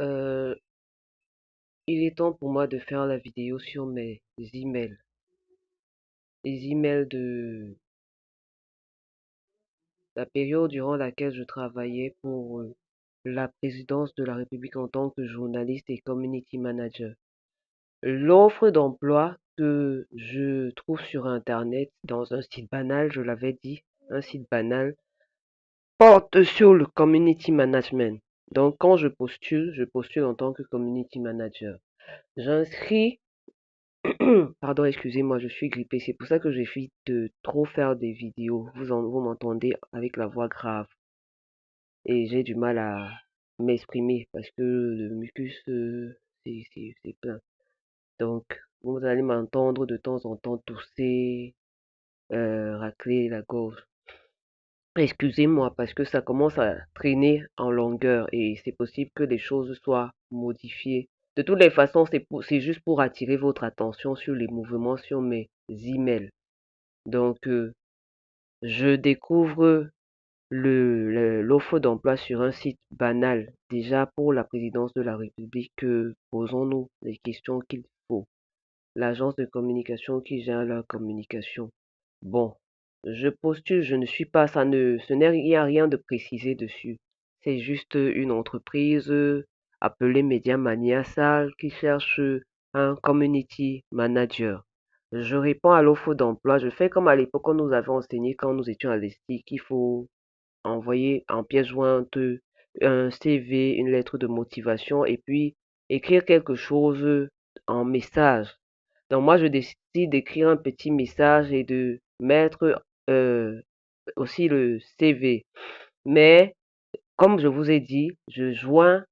Euh, il est temps pour moi de faire la vidéo sur mes emails. Les emails de la période durant laquelle je travaillais pour la présidence de la République en tant que journaliste et community manager. L'offre d'emploi que je trouve sur Internet dans un site banal, je l'avais dit, un site banal, porte sur le community management. Donc quand je postule en tant que community manager. J'inscris Pardon, excusez-moi, je suis grippé. C'est pour ça que j'évite de trop faire des vidéos. Vous m'entendez avec la voix grave et j'ai du mal à m'exprimer parce que le mucus, c'est plein. Donc, vous allez m'entendre de temps en temps tousser, racler la gorge. Excusez-moi parce que ça commence à traîner en longueur et c'est possible que les choses soient modifiées. De toutes les façons, c'est juste pour attirer votre attention sur les mouvements sur mes emails. Donc, je découvre l'offre d'emploi sur un site banal. Déjà, pour la présidence de la République, posons-nous les questions qu'il faut. L'agence de communication qui gère la communication. Bon, je postule, je ne suis pas, il n'y a rien de précisé dessus. C'est juste une entreprise appelée Media Maniasa qui cherche un community manager. Je réponds à l'offre d'emploi. Je fais comme à l'époque on nous avait enseigné quand nous étions à l'ESTI qu'il faut envoyer en pièce jointe un CV, une lettre de motivation et puis écrire quelque chose en message. Donc moi, je décide d'écrire un petit message et de mettre aussi le CV. Mais comme je vous ai dit, je joins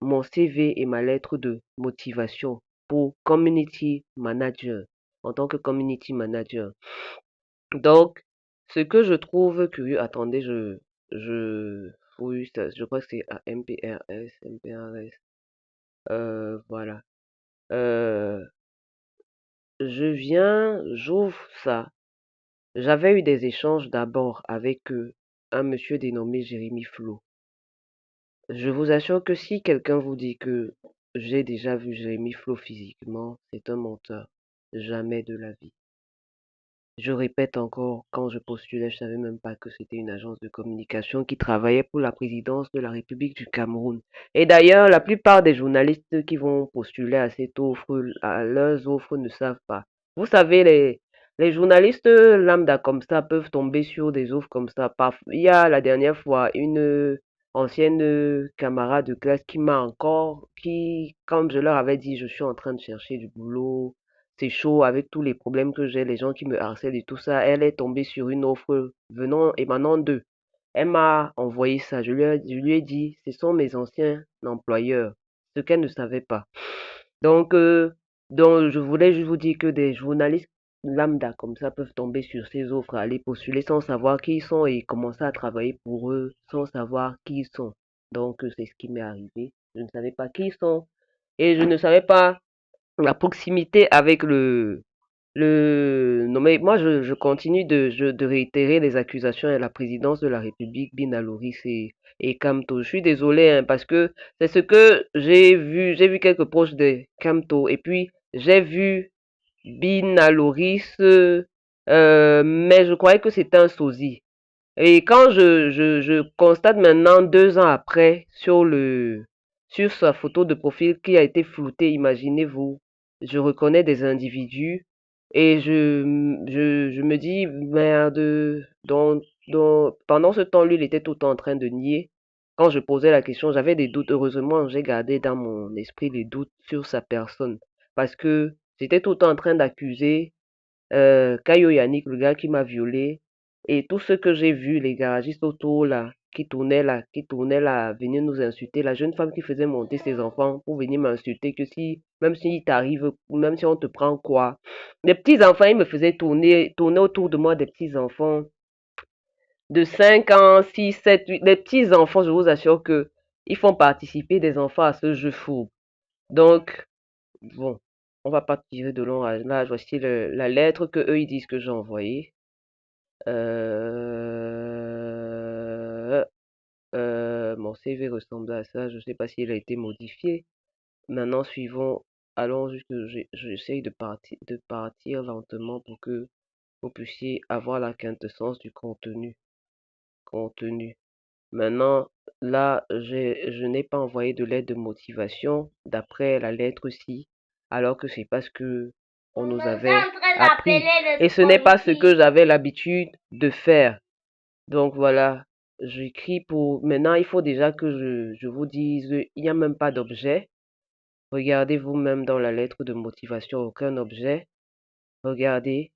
mon CV et ma lettre de motivation pour community manager, en tant que community manager. Donc, ce que je trouve curieux, attendez, oui, je crois que c'est à MPRS, voilà. Euh, j'ouvre ça. J'avais eu des échanges d'abord avec un monsieur dénommé Jérémy Flo. Je vous assure que si quelqu'un vous dit que j'ai déjà vu Jérémy Flo physiquement, c'est un menteur. Jamais de la vie. Je répète encore, quand je postulais, je savais même pas que c'était une agence de communication qui travaillait pour la présidence de la République du Cameroun. Et d'ailleurs, la plupart des journalistes qui vont postuler à cette offre, à leurs offres, ne savent pas. Vous savez, les journalistes lambda comme ça peuvent tomber sur des offres comme ça. Il y a la dernière fois une ancienne camarade de classe qui m'a encore, comme je leur avais dit, je suis en train de chercher du boulot, c'est chaud avec tous les problèmes que j'ai, les gens qui me harcèlent et tout ça. Elle est tombée sur une offre émanant d'eux. Elle m'a envoyé ça. Je lui ai dit, ce sont mes anciens employeurs, ce qu'elle ne savait pas. Donc, je voulais juste vous dire que des journalistes lambda comme ça peuvent tomber sur ces offres, aller postuler sans savoir qui ils sont et commencer à travailler pour eux sans savoir qui ils sont. Donc, c'est ce qui m'est arrivé. Je ne savais pas qui ils sont et je ne savais pas la proximité avec non, mais moi, je continue de réitérer les accusations à la présidence de la République, Bina Loris et Kamto. Je suis désolé, hein, parce que c'est ce que j'ai vu quelques proches de Kamto, et puis j'ai vu Bina Loris, mais je croyais que c'était un sosie. Et quand je constate maintenant, 2 ans après, sur sa photo de profil qui a été floutée, imaginez-vous, je reconnais des individus et je me dis, merde, pendant ce temps, lui, il était tout le temps en train de nier. Quand je posais la question, j'avais des doutes. Heureusement, j'ai gardé dans mon esprit les doutes sur sa personne parce que j'étais tout le temps en train d'accuser Kayo Yannick, le gars qui m'a violé, et tous ceux que j'ai vus, les garagistes autour là, venir nous insulter, la jeune femme qui faisait monter ses enfants pour venir m'insulter, que si, même s'il t'arrive, même si on te prend quoi, les petits enfants, ils me faisaient tourner autour de moi des petits enfants de 5 ans, 6, 7, 8, les petits enfants, je vous assure que ils font participer des enfants à ce jeu fou. Donc, bon, on va pas tirer de long âge. Là, voici la lettre que eux ils disent que j'ai envoyée. mon CV ressemblait à ça. Je ne sais pas s'il a été modifié. Maintenant, allons jusque, j'essaye de partir lentement pour que vous puissiez avoir la quintessence du contenu. Maintenant, là, je n'ai pas envoyé de lettre de motivation d'après la lettre ci, alors que c'est parce que on nous avait appris. Et ce n'est pas ce que j'avais l'habitude de faire. Donc voilà, j'écris pour... Maintenant, il faut déjà que je vous dise, il n'y a même pas d'objet. Regardez vous-même dans la lettre de motivation, aucun objet. Regardez,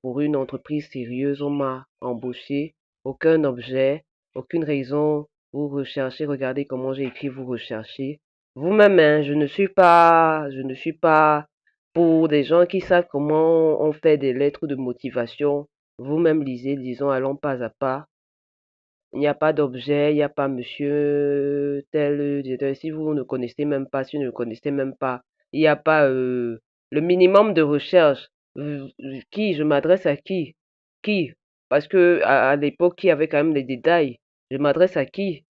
pour une entreprise sérieuse, on m'a embauché, aucun objet, aucune raison. Vous recherchez, regardez comment j'ai écrit, vous recherchez. Vous-même, hein, je ne suis pas pour des gens qui savent comment on fait des lettres de motivation. Vous-même lisez, disons, allons pas à pas. Il n'y a pas d'objet, il n'y a pas monsieur tel, si vous ne connaissez même pas, si vous ne connaissez même pas, il n'y a pas le minimum de recherche. Qui, je m'adresse à qui? Qui? Parce que à l'époque, il y avait quand même des détails. Je m'adresse à qui?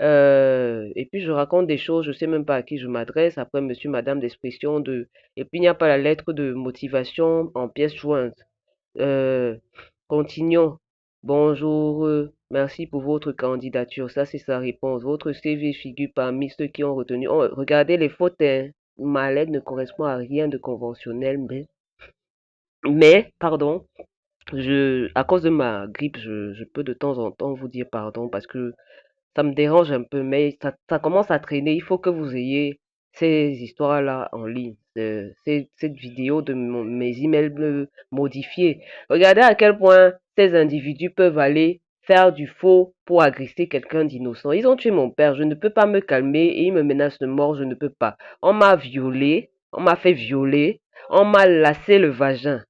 Et puis je raconte des choses, je sais même pas à qui je m'adresse, après monsieur, madame d'expression de... Et puis il n'y a pas la lettre de motivation en pièce jointe. Euh, Continuons. Bonjour, merci pour votre candidature. Ça, c'est sa réponse. Votre CV figure parmi ceux qui ont retenu. Oh, regardez les fautes, hein. Ma lettre ne correspond à rien de conventionnel, pardon, à cause de ma grippe, je peux de temps en temps vous dire pardon parce que ça me dérange un peu, mais ça commence à traîner. Il faut que vous ayez ces histoires-là en ligne, cette vidéo de mes emails modifiés. Regardez à quel point ces individus peuvent aller faire du faux pour agresser quelqu'un d'innocent. Ils ont tué mon père, je ne peux pas me calmer et ils me menacent de mort, je ne peux pas. On m'a violé, on m'a fait violer, on m'a lassé le vagin.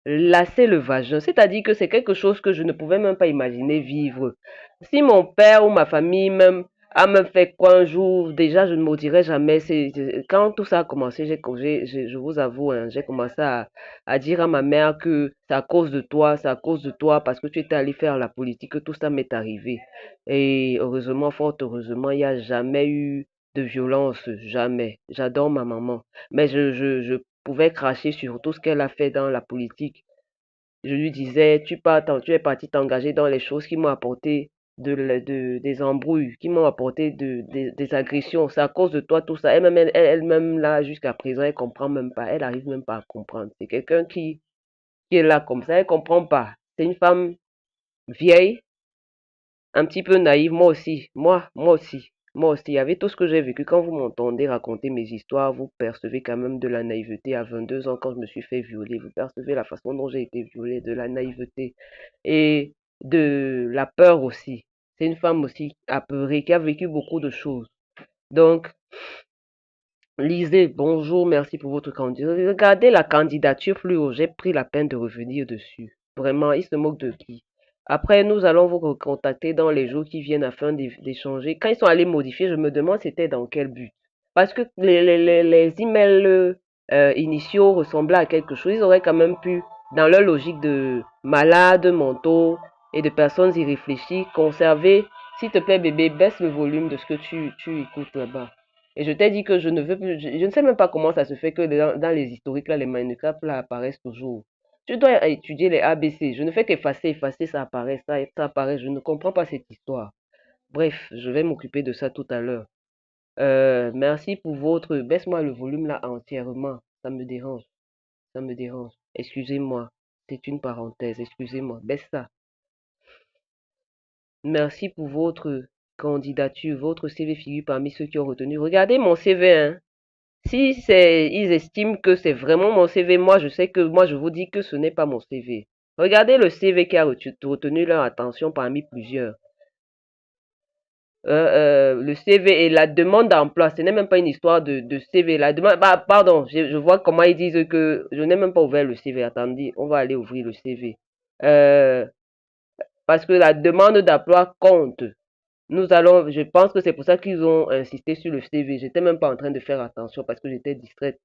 Lasser le vagin, c'est-à-dire que c'est quelque chose que je ne pouvais même pas imaginer vivre. Si mon père ou ma famille même a me fait quoi un jour, déjà je ne me dirai jamais. Quand tout ça a commencé, je vous avoue, hein, j'ai commencé à dire à ma mère que c'est à cause de toi, c'est à cause de toi, parce que tu étais allé faire la politique, que tout ça m'est arrivé. Et heureusement, fort heureusement, il n'y a jamais eu de violence, jamais. J'adore ma maman. Mais je pouvais cracher sur tout ce qu'elle a fait dans la politique. Je lui disais, tu es parti t'engager dans les choses qui m'ont apporté des embrouilles, qui m'ont apporté des agressions. C'est à cause de toi tout ça. Elle-même là, jusqu'à présent, elle comprend même pas. Elle arrive même pas à comprendre. C'est quelqu'un qui est là comme ça. Elle comprend pas. C'est une femme vieille, un petit peu naïve. Moi aussi. Moi aussi. Moi aussi. Avec tout ce que j'ai vécu, quand vous m'entendez raconter mes histoires, vous percevez quand même de la naïveté. À 22 ans, quand je me suis fait violer, vous percevez la façon dont j'ai été violée, de la naïveté et de la peur aussi. C'est une femme aussi apeurée qui a vécu beaucoup de choses. Donc, lisez, bonjour, merci pour votre candidature. Regardez la candidature plus haut, j'ai pris la peine de revenir dessus. Vraiment, il se moque de qui? Après, nous allons vous recontacter dans les jours qui viennent afin d'échanger. Quand ils sont allés modifier, je me demande c'était dans quel but. Parce que les emails initiaux ressemblaient à quelque chose. Ils auraient quand même pu, dans leur logique de malades mentaux et de personnes irréfléchies, conserver, s'il te plaît bébé, baisse le volume de ce que tu écoutes là-bas. Et je t'ai dit que je ne veux plus, je ne sais même pas comment ça se fait que dans les historiques là, les Minecraft là apparaissent toujours. Tu dois étudier les ABC. Je ne fais qu'effacer, effacer, ça apparaît. Je ne comprends pas cette histoire. Bref, je vais m'occuper de ça tout à l'heure. Merci pour votre... Baisse-moi le volume là entièrement. Ça me dérange. Ça me dérange. Excusez-moi. C'est une parenthèse. Excusez-moi. Baisse ça. Merci pour votre candidature. Votre CV figure parmi ceux qui ont retenu. Regardez mon CV, hein. Si ils estiment que c'est vraiment mon CV, moi je vous dis que ce n'est pas mon CV. Regardez le CV qui a retenu leur attention parmi plusieurs. Le CV et la demande d'emploi, ce n'est même pas une histoire de CV. La demande, pardon, je vois comment ils disent que je n'ai même pas ouvert le CV. Attendez, on va aller ouvrir le CV. Euh, Parce que la demande d'emploi compte. Je pense que c'est pour ça qu'ils ont insisté sur le CV. J'étais même pas en train de faire attention parce que j'étais distraite.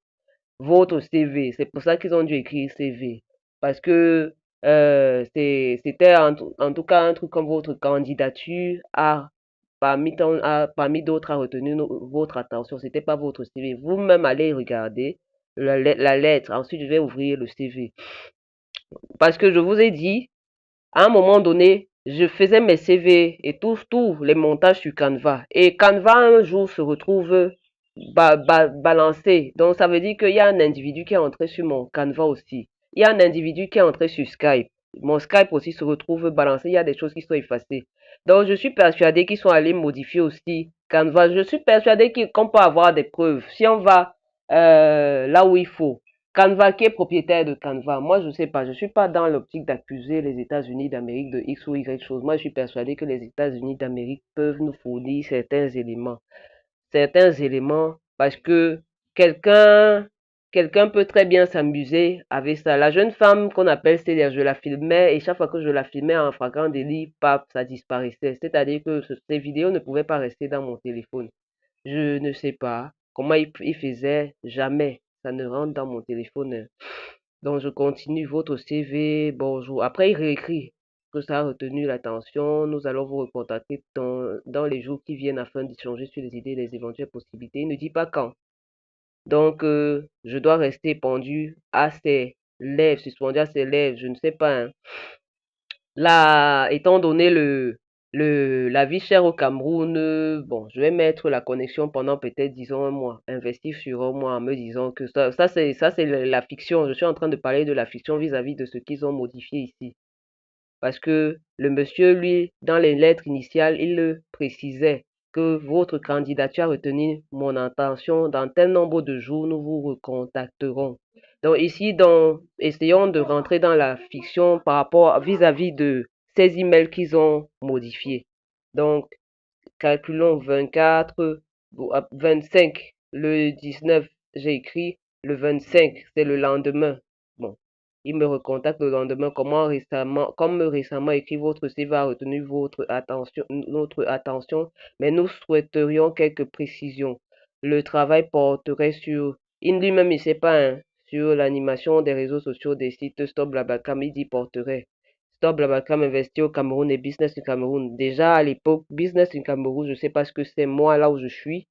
Votre CV. C'est pour ça qu'ils ont dû écrire CV. Parce que c'était en tout cas un truc comme votre candidature a parmi d'autres a retenu votre attention. C'était pas votre CV. Vous-même allez regarder la lettre. Ensuite, je vais ouvrir le CV. Parce que je vous ai dit, à un moment donné, je faisais mes CV et tous les montages sur Canva. Et Canva, un jour, se retrouve balancé. Donc, ça veut dire qu'il y a un individu qui est entré sur mon Canva aussi. Il y a un individu qui est entré sur Skype. Mon Skype aussi se retrouve balancé. Il y a des choses qui sont effacées. Donc, je suis persuadé qu'ils sont allés modifier aussi Canva. Je suis persuadé qu'on peut avoir des preuves. Si on va là où il faut. Canva, qui est propriétaire de Canva? Moi, je sais pas. Je suis pas dans l'optique d'accuser les États-Unis d'Amérique de X ou Y chose. Moi, je suis persuadé que les États-Unis d'Amérique peuvent nous fournir certains éléments, parce que quelqu'un, quelqu'un peut très bien s'amuser avec ça. La jeune femme qu'on appelle Célia, je la filmais et chaque fois que je la filmais en flagrant délit, paf, ça disparaissait. C'est-à-dire que ces vidéos ne pouvaient pas rester dans mon téléphone. Je ne sais pas comment il faisait, jamais. Ça ne rentre dans mon téléphone. Donc, je continue votre CV, bonjour. Après, il réécrit que ça a retenu l'attention. Nous allons vous recontacter dans les jours qui viennent afin d'échanger sur les idées et les éventuelles possibilités. Il ne dit pas quand. Donc, je dois rester pendu à ses lèvres, suspendu à ses lèvres. Je ne sais pas, hein. Là, étant donné la vie chère au Cameroun, bon, je vais mettre la connexion pendant peut-être, disons, un mois, investir sur un mois en me disant que ça c'est la fiction. Je suis en train de parler de la fiction vis-à-vis de ce qu'ils ont modifié ici. Parce que le monsieur, lui, dans les lettres initiales, il le précisait que votre candidature a retenu mon attention. Dans tel nombre de jours, nous vous recontacterons. Donc ici, essayons de rentrer dans la fiction par rapport vis-à-vis de ces emails qu'ils ont modifiés. Donc, calculons 24, 25, le 19, j'ai écrit, le 25, c'est le lendemain. Bon, il me recontacte le lendemain, comme récemment écrit, votre CV a retenu notre attention, mais nous souhaiterions quelques précisions. Le travail porterait sur, lui-même il sait pas, hein, sur l'animation des réseaux sociaux des sites Stop Blablacar, il dit porterait. Stop Blablacar investit au Cameroun et Business in Cameroun. Déjà à l'époque, Business in Cameroun, je ne sais pas ce que c'est moi là où je suis.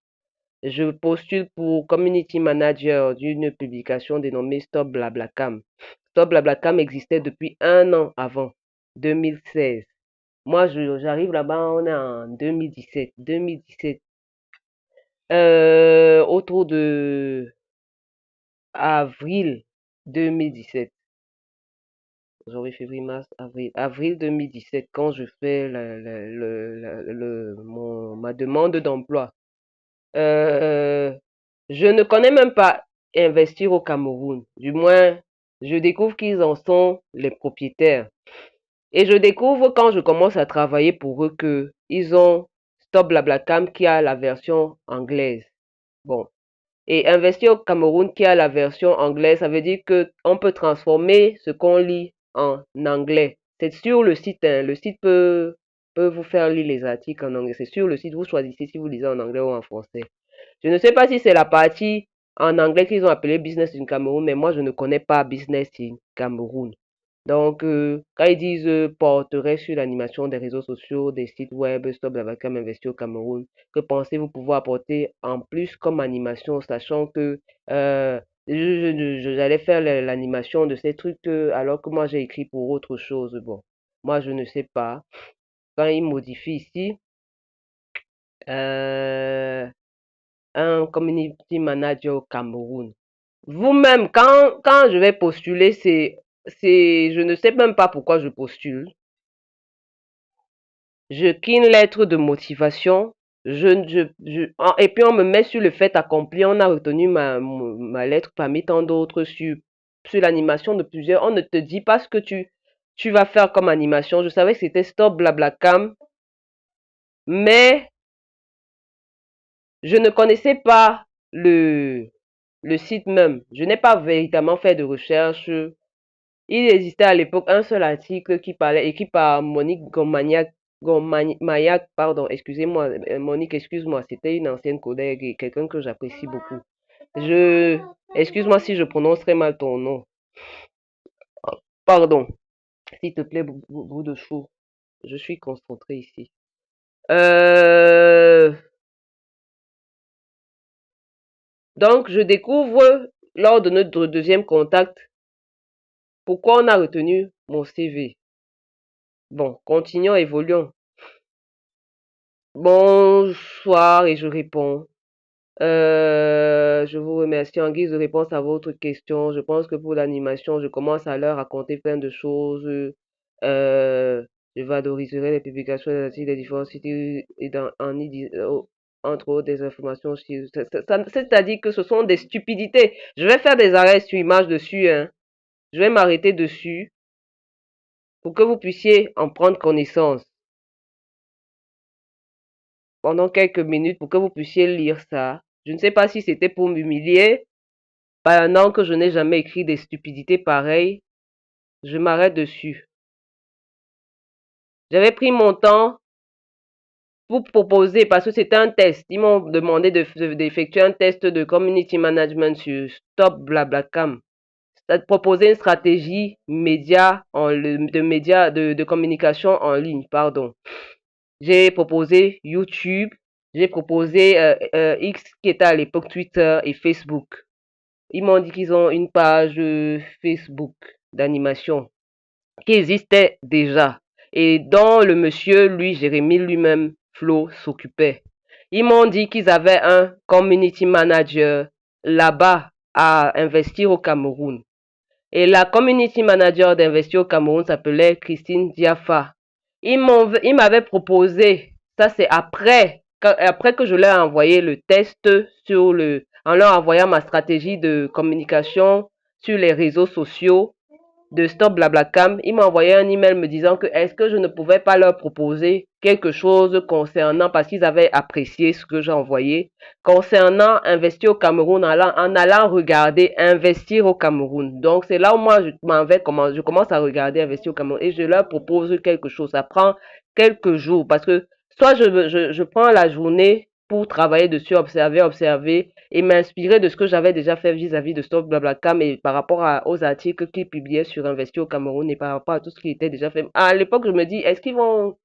Je postule pour Community Manager d'une publication dénommée Stop Blablacar. Stop Blablacar existait depuis un an avant, 2016. Moi, j'arrive là-bas, on est en 2017. 2017. Autour de avril 2017. Janvier, février, mars, avril. Avril 2017, quand je fais ma demande d'emploi. Euh, je ne connais même pas investir au Cameroun. Du moins, je découvre qu'ils en sont les propriétaires. Et je découvre quand je commence à travailler pour eux que ils ont Stop Blablacar qui a la version anglaise. Bon. Et investir au Cameroun qui a la version anglaise, ça veut dire que on peut transformer ce qu'on lit en anglais. C'est sur le site, hein. Le site peut vous faire lire les articles en anglais. C'est sur le site, vous choisissez si vous lisez en anglais ou en français. Je ne sais pas si c'est la partie en anglais qu'ils ont appelé Business in Cameroun, mais moi je ne connais pas Business in Cameroun. Donc, quand ils disent porterait sur l'animation des réseaux sociaux, des sites web, Stop Blablacar investir au Cameroun, que pensez-vous pouvoir apporter en plus comme animation, sachant que j'allais faire l'animation de ces trucs alors que moi j'ai écrit pour autre chose. Bon, moi je ne sais pas. Quand ils modifient ici, euh, un community manager au Cameroun. Vous-même, quand je vais postuler, je ne sais même pas pourquoi je postule. Je crée une lettre de motivation. Et puis on me met sur le fait accompli. On a retenu ma lettre parmi tant d'autres sur l'animation de plusieurs. On ne te dit pas ce que tu vas faire comme animation. Je savais que c'était Stop Blablacar, mais je ne connaissais pas le site même. Je n'ai pas véritablement fait de recherche. Il existait à l'époque un seul article qui parlait, écrit par Monique Gomaniac, pardon, excusez-moi, Monique, excuse-moi, c'était une ancienne collègue et quelqu'un que j'apprécie beaucoup. Excuse-moi si je prononce très mal ton nom. Pardon, s'il te plaît, bout de chou. Je suis concentrée ici. Euh, donc, je découvre lors de notre deuxième contact pourquoi on a retenu mon CV. Bon, continuons, évoluons. Bonsoir et je réponds. Je vous remercie en guise de réponse à votre question. Je pense que pour l'animation, je commence à leur raconter plein de choses. Je valoriserai les publications des différents sites et entre autres des informations. C'est-à-dire que ce sont des stupidités. Je vais faire des arrêts sur image dessus, hein. Je vais m'arrêter dessus pour que vous puissiez en prendre connaissance pendant quelques minutes pour que vous puissiez lire ça. Je ne sais pas si c'était pour m'humilier. Pendant que je n'ai jamais écrit des stupidités pareilles, je m'arrête dessus. J'avais pris mon temps pour proposer, parce que c'était un test. Ils m'ont demandé d'effectuer un test de community management sur Stop Blablacar. Proposer une stratégie de communication en ligne, pardon. J'ai proposé YouTube, j'ai proposé X qui était à l'époque Twitter et Facebook. Ils m'ont dit qu'ils ont une page Facebook d'animation qui existait déjà et dont le monsieur, lui, Jérémy lui-même, Flo, s'occupait. Ils m'ont dit qu'ils avaient un community manager là-bas à investir au Cameroun. Et la community manager d'investir au Cameroun s'appelait Christine Diafa. Ils m'avaient proposé, ça c'est après que je leur ai envoyé le test en leur envoyant ma stratégie de communication sur les réseaux sociaux de Stop Blablacar, il m'a envoyé un email me disant que est-ce que je ne pouvais pas leur proposer quelque chose concernant, parce qu'ils avaient apprécié ce que j'ai envoyé, concernant investir au Cameroun, en allant regarder investir au Cameroun. Donc c'est là où moi je commence à regarder investir au Cameroun et je leur propose quelque chose. Ça prend quelques jours parce que soit je prends la journée pour travailler dessus, observer et m'inspirer de ce que j'avais déjà fait vis-à-vis de Stop Blablacar, mais par rapport aux articles qu'ils publiaient sur Investir au Cameroun et par rapport à tout ce qui était déjà fait. À l'époque, je me dis, est-ce qu'ils vont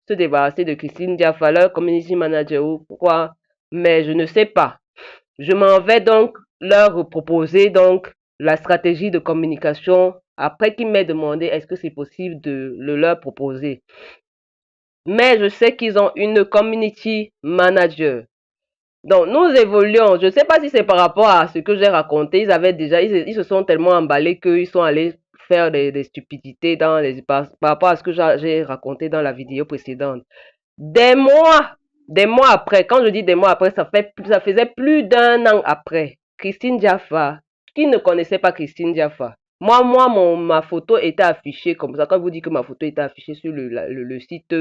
se débarrasser de Christine Diafa, leur community manager ou pourquoi? Mais je ne sais pas. Je m'en vais donc leur proposer donc la stratégie de communication après qu'ils m'aient demandé est-ce que c'est possible de le leur proposer. Mais je sais qu'ils ont une community manager. Donc, nous évoluons. Je ne sais pas si c'est par rapport à ce que j'ai raconté. Ils se sont tellement emballés qu'ils sont allés faire des stupidités par rapport à ce que j'ai raconté dans la vidéo précédente. Des mois après, quand je dis des mois après, ça faisait plus d'un an après. Christine Diafa, qui ne connaissait pas Christine Diafa? Ma photo était affichée comme ça. Quand je vous dis que ma photo était affichée sur le site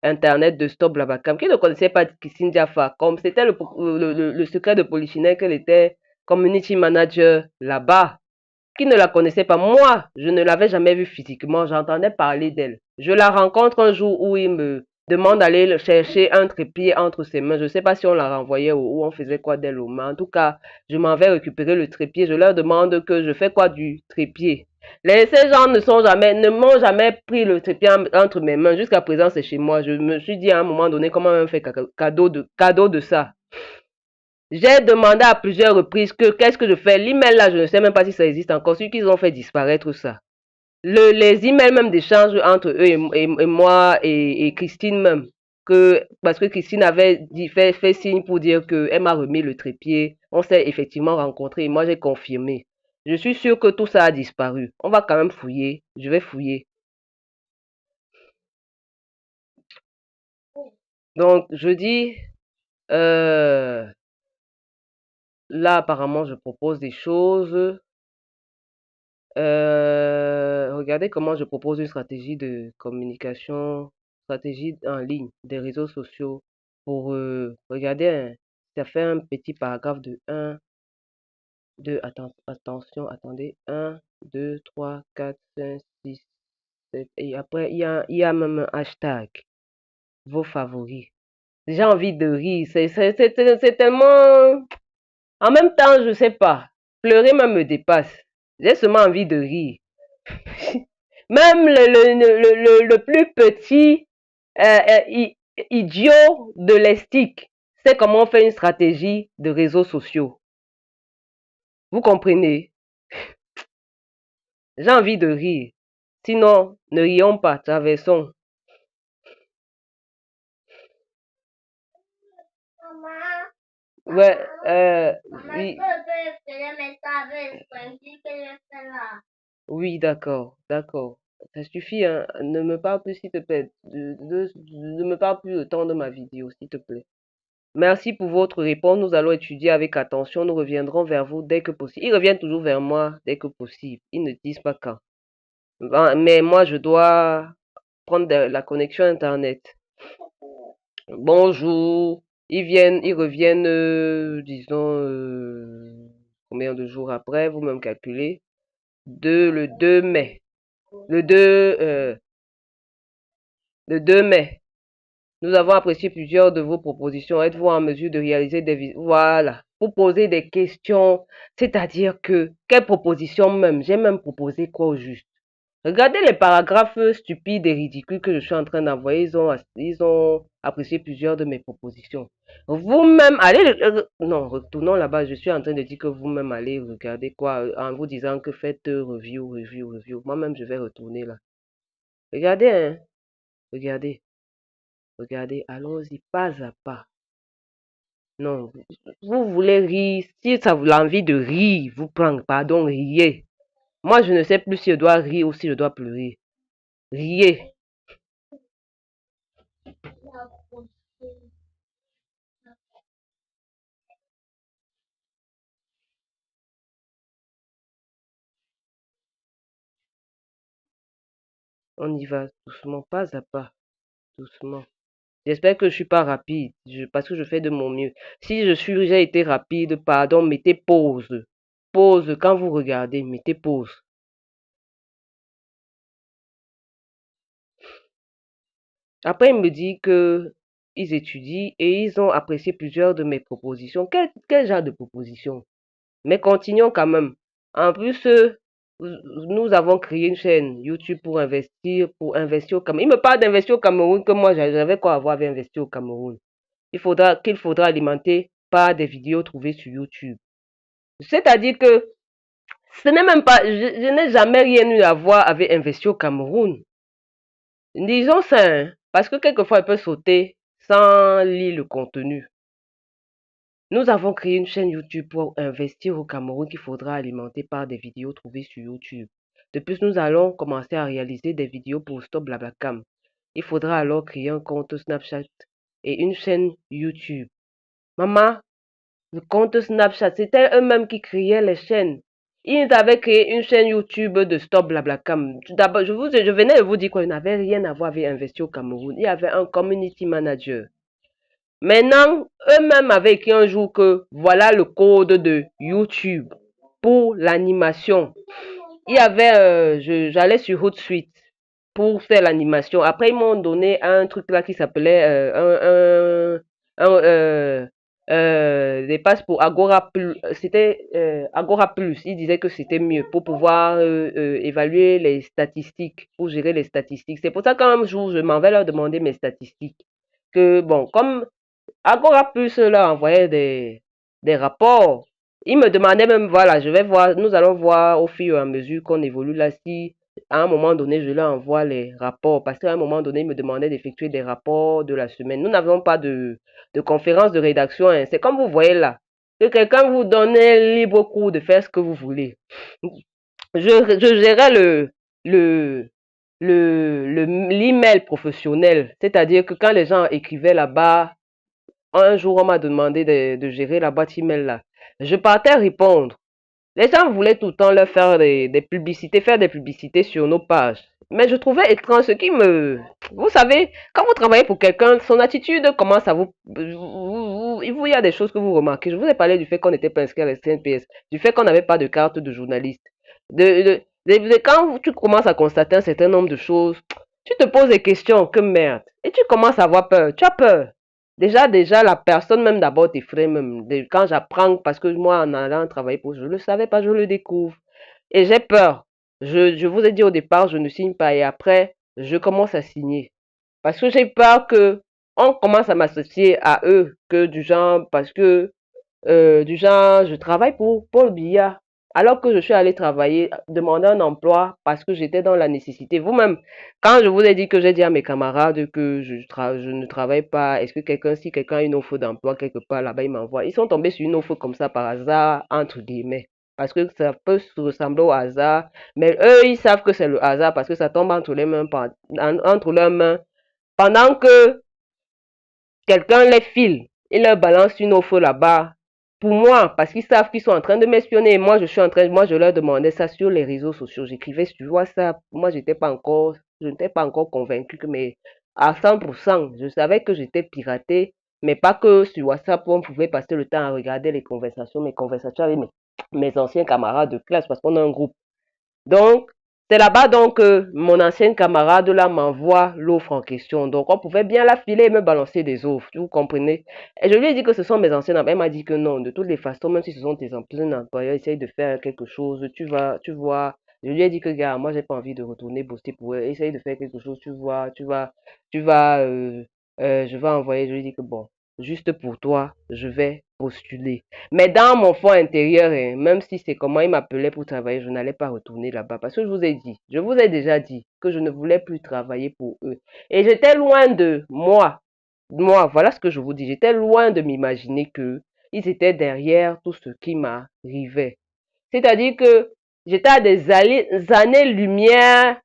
internet de Stop Blablacar, qui ne connaissait pas Christine Diafa, comme c'était le secret de Polichinelle qu'elle était community manager là-bas, qui ne la connaissait pas. Moi, je ne l'avais jamais vue physiquement, j'entendais parler d'elle. Je la rencontre un jour où il me demande d'aller chercher un trépied entre ses mains. Je ne sais pas si on la renvoyait ou on faisait quoi d'elle, mais en tout cas, je m'en vais récupérer le trépied. Je leur demande que je fais quoi du trépied. Ces gens ne m'ont jamais pris le trépied entre mes mains. Jusqu'à présent, c'est chez moi. Je me suis dit à un moment donné comment même faire cadeau de ça. J'ai demandé à plusieurs reprises qu'est-ce que je fais. L'email là, je ne sais même pas si ça existe encore. Celui qu'ils ont fait disparaître ça. Les emails même d'échange entre eux et moi et Christine même. Parce que Christine avait fait signe pour dire qu'elle m'a remis le trépied. On s'est effectivement rencontrés et moi j'ai confirmé. Je suis sûre que tout ça a disparu. On va quand même fouiller. Je vais fouiller. Donc, je dis, là, apparemment, je propose des choses. Regardez comment je propose une stratégie de communication, stratégie en ligne, des réseaux sociaux. Regardez, hein, ça fait un petit paragraphe de 1, 2, attention, attendez, 1, 2, 3, 4, 5, 6, 7, et après, il y a même un hashtag, vos favoris. J'ai envie de rire, c'est tellement... En même temps, je sais pas, pleurer même me dépasse. J'ai seulement envie de rire. Même le plus petit, idiot de l'estique sait comment faire une stratégie de réseaux sociaux. Vous comprenez? J'ai envie de rire. Sinon, ne rions pas, traversons. Ouais, oui. Oui, d'accord, d'accord. Ça suffit, hein. Ne me parle plus, s'il te plaît. Ne me parle plus le temps de ma vidéo, s'il te plaît. Merci pour votre réponse. Nous allons étudier avec attention. Nous reviendrons vers vous dès que possible. Ils reviennent toujours vers moi dès que possible. Ils ne disent pas quand. Mais moi, je dois prendre la connexion Internet. Bonjour. Ils reviennent, disons, combien de jours après, vous-même calculez. Le 2 mai. Le 2, euh, le 2 mai. Nous avons apprécié plusieurs de vos propositions. Êtes-vous en mesure de réaliser des visites? Voilà. Vous posez des questions. C'est-à-dire que, quelle proposition même? J'ai même proposé quoi au juste? Regardez les paragraphes stupides et ridicules que je suis en train d'envoyer. Ils ont apprécié plusieurs de mes propositions. Vous-même, allez, non, retournons là-bas. Je suis en train de dire que vous-même allez regarder quoi, en vous disant que faites review. Moi-même, je vais retourner là. Regardez, hein. Regardez, regardez. Allons-y, pas à pas. Non, vous voulez rire. Si ça vous l'envie de rire, vous prendre, pardon, riez. Moi, je ne sais plus si je dois rire ou si je dois pleurer. Riez. On y va doucement, pas à pas, doucement. J'espère que je suis pas rapide, parce que je fais de mon mieux. Si j'ai été rapide, pardon, mettez pause. Pause quand vous regardez, mettez pause. Après, il me dit que ils étudient et ils ont apprécié plusieurs de mes propositions. Quel genre de propositions? Mais continuons quand même. En plus, nous avons créé une chaîne YouTube pour investir au Cameroun. Il me parle d'investir au Cameroun, que moi, j'avais quoi avoir avec investir au Cameroun. Qu'il faudra alimenter par des vidéos trouvées sur YouTube. C'est-à-dire que ce n'est même pas, je n'ai jamais rien eu à voir avec investir au Cameroun. Disons ça, hein, parce que quelquefois, elle peut sauter sans lire le contenu. Nous avons créé une chaîne YouTube pour investir au Cameroun qu'il faudra alimenter par des vidéos trouvées sur YouTube. De plus, nous allons commencer à réaliser des vidéos pour Stop Blablacar. Il faudra alors créer un compte Snapchat et une chaîne YouTube. Maman, le compte Snapchat, c'était eux-mêmes qui créaient les chaînes. Ils avaient créé une chaîne YouTube de Stop Blablacar. D'abord, je venais de vous dire qu'il n'avait rien à voir avec investir au Cameroun. Il y avait un community manager. Maintenant, eux-mêmes avaient écrit un jour que voilà le code de YouTube pour l'animation. Il y avait, j'allais sur Hootsuite pour faire l'animation. Après, ils m'ont donné un truc là qui s'appelait des passes pour Agora Plus. C'était Agora Plus. Ils disaient que c'était mieux pour pouvoir évaluer les statistiques, pour gérer les statistiques. C'est pour ça qu'un jour, je m'en vais leur demander mes statistiques. Que bon, comme Agora Plus là envoyait des rapports. Il me demandait même, voilà, je vais voir, nous allons voir au fur et à mesure qu'on évolue là, si à un moment donné, je leur envoie les rapports. Parce qu'à un moment donné, il me demandait d'effectuer des rapports de la semaine. Nous n'avons pas de conférence de rédaction, hein. C'est comme vous voyez là, que quelqu'un vous donne libre cours de faire ce que vous voulez. Je gérais le, l'email professionnel. C'est-à-dire que quand les gens écrivaient là-bas, un jour, on m'a demandé de gérer la boîte email là. Je partais répondre. Les gens voulaient tout le temps leur faire des publicités, faire des publicités sur nos pages. Mais je trouvais étrange ce qui me... Vous savez, quand vous travaillez pour quelqu'un, son attitude commence à il y a des choses que vous remarquez. Je vous ai parlé du fait qu'on n'était pas inscrit à la CNPS, du fait qu'on n'avait pas de carte de journaliste. Quand tu commences à constater un certain nombre de choses, tu te poses des questions, que merde. Et tu commences à avoir peur. Tu as peur. Déjà, la personne même d'abord t'effraie même. Quand j'apprends, parce que moi, en allant travailler pour, je ne le savais pas, je le découvre. Et j'ai peur. Je vous ai dit au départ, je ne signe pas. Et après, je commence à signer. Parce que j'ai peur que on commence à m'associer à eux que du genre, parce que du genre, je travaille pour Paul Biya, alors que je suis allée travailler, demander un emploi parce que j'étais dans la nécessité. Vous-même, quand je vous ai dit que j'ai dit à mes camarades que je ne travaille pas, est-ce que si quelqu'un a une offre d'emploi quelque part là-bas, il m'envoie. Ils sont tombés sur une offre comme ça par hasard, entre guillemets. Parce que ça peut ressembler au hasard, mais eux, ils savent que c'est le hasard parce que ça tombe entre les mains, entre leurs mains, pendant que quelqu'un les file, il leur balance une offre là-bas pour moi, parce qu'ils savent qu'ils sont en train de m'espionner. Moi je leur demandais ça sur les réseaux sociaux. J'écrivais sur WhatsApp. Moi, je n'étais pas encore convaincu que, mais à 100%, je savais que j'étais piraté, mais pas que sur WhatsApp où on pouvait passer le temps à regarder mes conversations avec mes anciens camarades de classe, parce qu'on a un groupe. Donc, c'est là-bas donc que mon ancienne camarade là m'envoie l'offre en question. Donc, on pouvait bien la filer et me balancer des offres, vous comprenez? Et je lui ai dit que ce sont mes anciens employeurs. Elle m'a dit que non, de toutes les façons, même si ce sont tes anciens employeurs, essaye de faire quelque chose, tu vois. Je lui ai dit que, gars, moi, j'ai pas envie de retourner bosser pour eux. Essaye de faire quelque chose, tu vas, je vais envoyer. Je lui ai dit que bon, juste pour toi, je vais postuler. Mais dans mon fond intérieur, hein, même si c'est comment ils m'appelaient pour travailler, je n'allais pas retourner là-bas. Parce que je vous ai déjà dit que je ne voulais plus travailler pour eux. Et j'étais loin de moi, voilà ce que je vous dis. J'étais loin de m'imaginer que ils étaient derrière tout ce qui m'arrivait. C'est-à-dire que j'étais à des années-lumière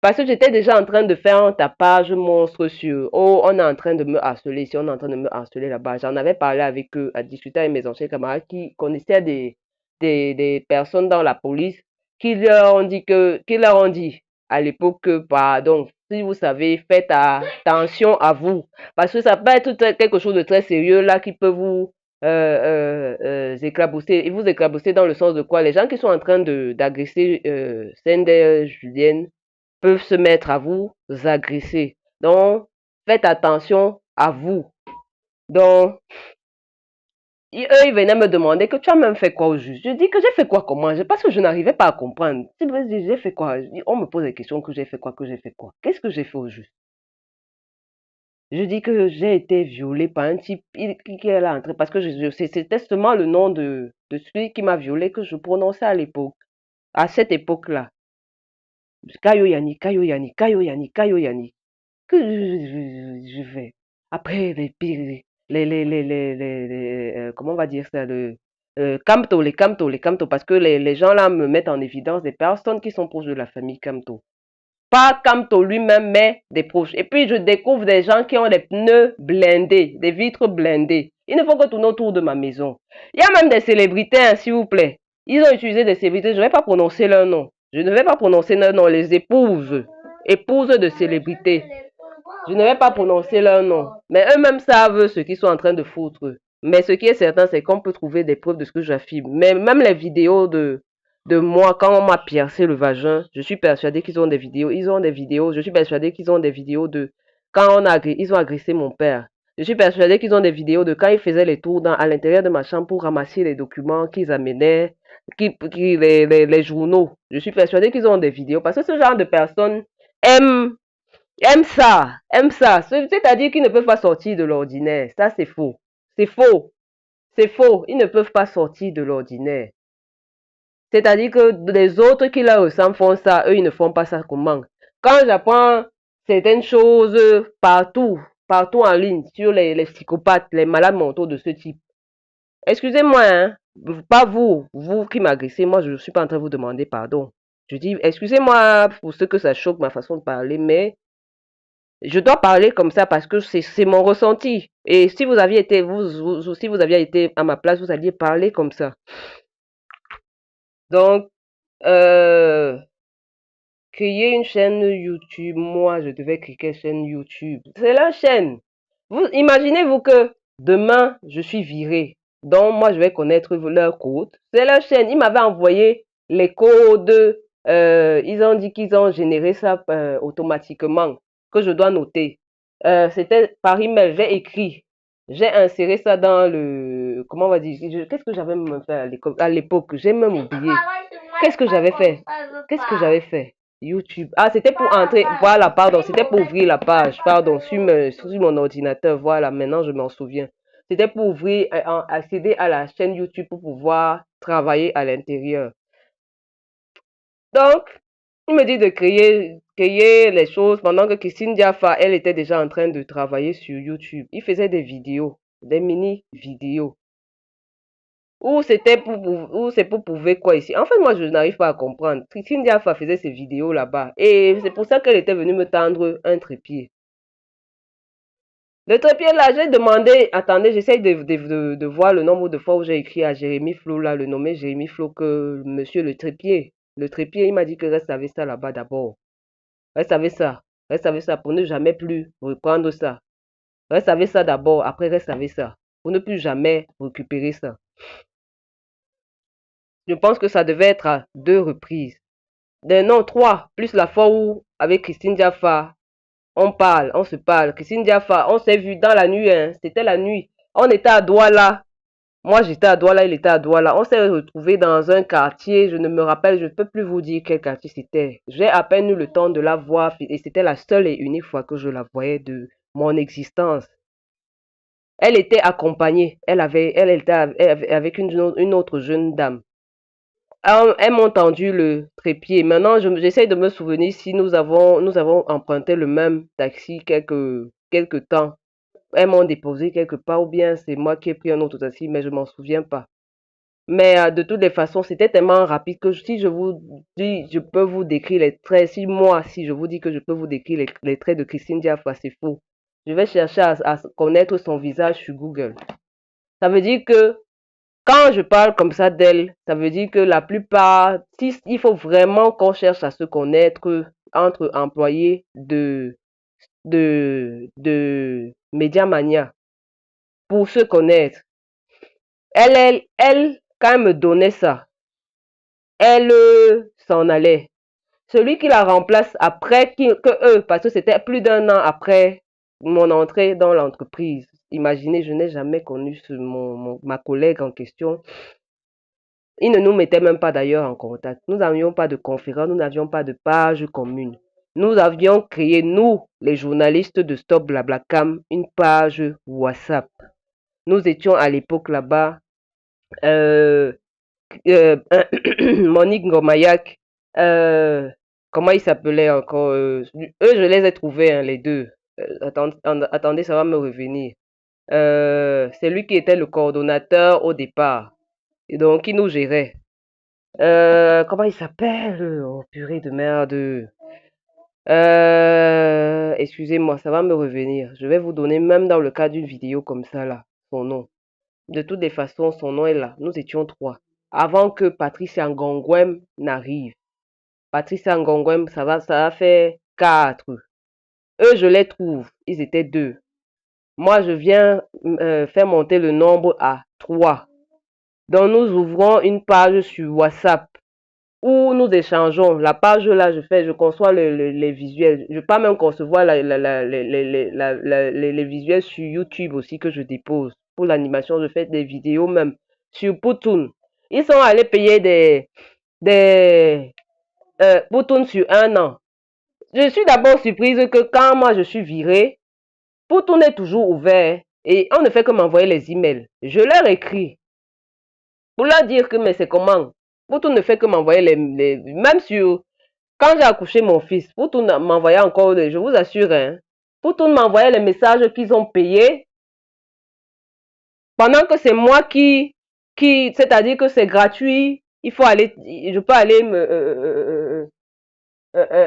parce que j'étais déjà en train de faire un tapage monstre sur oh, on est en train de me harceler ici, on est en train de me harceler là-bas. J'en avais parlé avec eux, à discuter avec mes anciens camarades qui connaissaient des personnes dans la police qui leur ont dit à l'époque que, pardon, si vous savez, faites attention à vous. Parce que ça peut être quelque chose de très sérieux là qui peut vous éclabousser. Et vous éclabousser dans le sens de quoi? Les gens qui sont en train d'agresser Sender, Julienne, peuvent se mettre à vous agresser. Donc, faites attention à vous. Donc, eux, ils venaient me demander que tu as même fait quoi au juste. Je dis que j'ai fait quoi, comment? Parce que je n'arrivais pas à comprendre. J'ai fait quoi? On me pose des questions que j'ai fait quoi, que j'ai fait quoi. Qu'est-ce que j'ai fait au juste? Je dis que j'ai été violée par un type qui est là entré parce que c'était seulement le nom de celui qui m'a violée que je prononçais à l'époque, à cette époque-là. Kayo Yani, Kayo Yani, Kayo Yani, Kayo Yani. Que je fais. Après, comment on va dire ça, les Camto, parce que les gens là me mettent en évidence des personnes qui sont proches de la famille Camto. Pas Camto lui-même, mais des proches. Et puis, je découvre des gens qui ont des pneus blindés, des vitres blindées. Il ne faut que tourner autour de ma maison. Il y a même des célébrités, hein, s'il vous plaît. Ils ont utilisé des célébrités, je ne vais pas prononcer leur nom. Je ne vais pas prononcer leur nom, les épouses de célébrités. Je ne vais pas prononcer leur nom, mais eux-mêmes savent ce qu'ils sont en train de foutre. Mais ce qui est certain, c'est qu'on peut trouver des preuves de ce que j'affirme. Mais même les vidéos de moi, quand on m'a piercé le vagin, je suis persuadée qu'ils ont des vidéos. Ils ont des vidéos. Je suis persuadée qu'ils ont des vidéos de quand ils ont agressé mon père. Je suis persuadée qu'ils ont des vidéos de quand ils faisaient les tours à l'intérieur de ma chambre pour ramasser les documents qu'ils amenaient, les journaux. Je suis persuadée qu'ils ont des vidéos parce que ce genre de personnes aiment aime ça. C'est-à-dire qu'ils ne peuvent pas sortir de l'ordinaire. Ça, c'est faux. C'est faux. C'est faux. Ils ne peuvent pas sortir de l'ordinaire. C'est-à-dire que les autres qui leur ressemblent font ça, eux, ils ne font pas ça comment? Quand j'apprends certaines choses partout en ligne, sur les psychopathes, les malades mentaux de ce type, excusez-moi, hein, pas vous qui m'agressez, moi, je ne suis pas en train de vous demander pardon. Je dis, excusez-moi pour ce que ça choque ma façon de parler, mais je dois parler comme ça parce que c'est mon ressenti. Et si vous aviez été, si vous aviez été à ma place, vous alliez parler comme ça. Donc, euh, créer une chaîne YouTube, moi, je devais créer une chaîne YouTube. C'est la chaîne. Vous imaginez-vous que demain, je suis viré. Donc, moi, je vais connaître leur code. C'est la chaîne. Ils m'avaient envoyé les codes. Ils ont dit qu'ils ont généré ça automatiquement, que je dois noter. C'était par email. J'ai écrit. J'ai inséré ça dans le... Comment on va dire? Qu'est-ce que j'avais même fait à l'époque? J'ai même oublié. Qu'est-ce que j'avais fait? Qu'est-ce que j'avais fait? YouTube. Ah, c'était pour entrer. Voilà, pardon. C'était pour ouvrir la page. Pardon, sur mon ordinateur. Voilà, maintenant je m'en souviens. C'était pour ouvrir, accéder à la chaîne YouTube pour pouvoir travailler à l'intérieur. Donc, il me dit de créer les choses pendant que Christine Diafa, elle était déjà en train de travailler sur YouTube. Il faisait des vidéos, des mini-vidéos. Ou c'est pour prouver quoi ici? En fait, moi, je n'arrive pas à comprendre. Christine Diafa faisait ses vidéos là-bas. Et c'est pour ça qu'elle était venue me tendre un trépied. Le trépied là, j'ai demandé, attendez, j'essaye de voir le nombre de fois où j'ai écrit à Jérémy Flo, là, le nommé Jérémy Flo, que monsieur le trépied, il m'a dit que reste avec ça là-bas d'abord. Reste avec ça. Reste avec ça pour ne jamais plus reprendre ça. Reste avec ça d'abord, après reste avec ça. Pour ne plus jamais récupérer ça. Je pense que ça devait être à 2 reprises. Non, 3, plus la fois où, avec Christine Diafa, on se parle. Christine Diafa, on s'est vu dans la nuit, hein, c'était la nuit. On était à Douala. Moi, j'étais à Douala, il était à Douala. On s'est retrouvés dans un quartier, je ne me rappelle, je ne peux plus vous dire quel quartier c'était. J'ai à peine eu le temps de la voir et c'était la seule et unique fois que je la voyais de mon existence. Elle était accompagnée, elle était avec une autre jeune dame. Elles m'ont tendu le trépied. Maintenant, j'essaie de me souvenir si nous avons emprunté le même taxi quelque temps. Elles m'ont déposé quelque part ou bien c'est moi qui ai pris un autre taxi, mais je m'en souviens pas. Mais de toutes les façons, c'était tellement rapide que si je vous dis, je peux vous décrire les traits. Si je vous dis que je peux vous décrire les traits de Christine Diafa, c'est faux. Je vais chercher à connaître son visage sur Google. Ça veut dire que quand je parle comme ça d'elle, ça veut dire que la plupart, il faut vraiment qu'on cherche à se connaître entre employés de Mediamania pour se connaître. Elle, quand elle me donnait ça, elle s'en allait. Celui qui la remplace après, parce que c'était plus d'1 an après mon entrée dans l'entreprise. Imaginez, je n'ai jamais connu ma collègue en question. Il ne nous mettait même pas d'ailleurs en contact. Nous n'avions pas de conférence, nous n'avions pas de page commune. Nous avions créé, nous, les journalistes de Stop Blablacar, une page WhatsApp. Nous étions à l'époque là-bas, Monique Ngomayak, comment il s'appelait encore eux, je les ai trouvés, hein, les deux. Attendez, ça va me revenir. C'est lui qui était le coordonnateur au départ. Et donc, il nous gérait. Comment il s'appelle? Oh, purée de merde. Excusez-moi, ça va me revenir. Je vais vous donner, même dans le cas d'une vidéo comme ça, là, son nom. De toutes les façons, son nom est là. Nous étions 3. Avant que Patricia Ngongwem n'arrive. Patricia Ngongwem, ça va faire 4. Eux, je les trouve. Ils étaient 2. Moi, je viens faire monter le nombre à 3. Donc, nous ouvrons une page sur WhatsApp où nous échangeons. La page là, je conçois les visuels. Je peux pas même concevoir les visuels sur YouTube aussi que je dépose. Pour l'animation, je fais des vidéos même sur Poutoun. Ils sont allés payer des Poutoun sur 1 an. Je suis d'abord surprise que quand moi je suis virée, Poutoun est toujours ouvert et on ne fait que m'envoyer les emails. Je leur écris pour leur dire que mais c'est comment. Poutoun ne fait que m'envoyer même sur quand j'ai accouché mon fils, Poutoun m'envoyait encore, je vous assure, hein, Poutoun m'envoyait les messages qu'ils ont payés pendant que c'est moi c'est-à-dire que c'est gratuit, il faut aller, je peux aller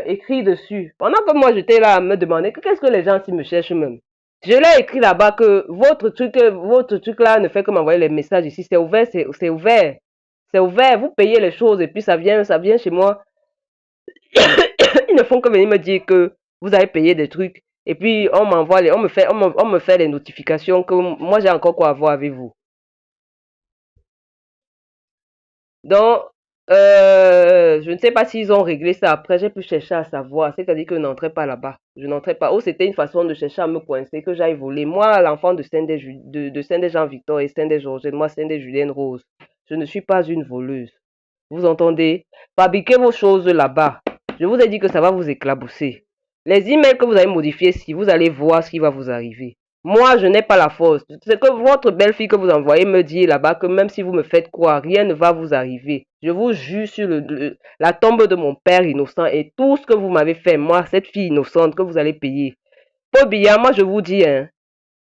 écrire dessus. Pendant que moi j'étais là à me demander qu'est-ce que les gens s'y me cherchent même. Je l'ai écrit là-bas que votre truc là ne fait que m'envoyer les messages ici, c'est ouvert, c'est ouvert. C'est ouvert, vous payez les choses et puis ça vient chez moi. Ils ne font que venir me dire que vous avez payé des trucs et puis on me fait les notifications que moi j'ai encore quoi à voir avec vous. Donc, je ne sais pas s'ils ont réglé ça après, j'ai pu chercher à savoir, c'est-à-dire que je n'entrais pas là-bas, je n'entrais pas, ou c'était une façon de chercher à me coincer, que j'aille voler. Moi, l'enfant de Saint-Jean-Victor et Saint-Georgette, moi Saint-Julienne Rose, je ne suis pas une voleuse. Vous entendez? Fabriquez vos choses là-bas. Je vous ai dit que ça va vous éclabousser. Les emails que vous avez modifiés, si vous allez voir ce qui va vous arriver. Moi, je n'ai pas la force. C'est que votre belle-fille que vous envoyez me dit là-bas que même si vous me faites quoi, rien ne va vous arriver. Je vous jure sur la tombe de mon père innocent et tout ce que vous m'avez fait, moi, cette fille innocente que vous allez payer. Paul Biya, moi je vous dis, hein,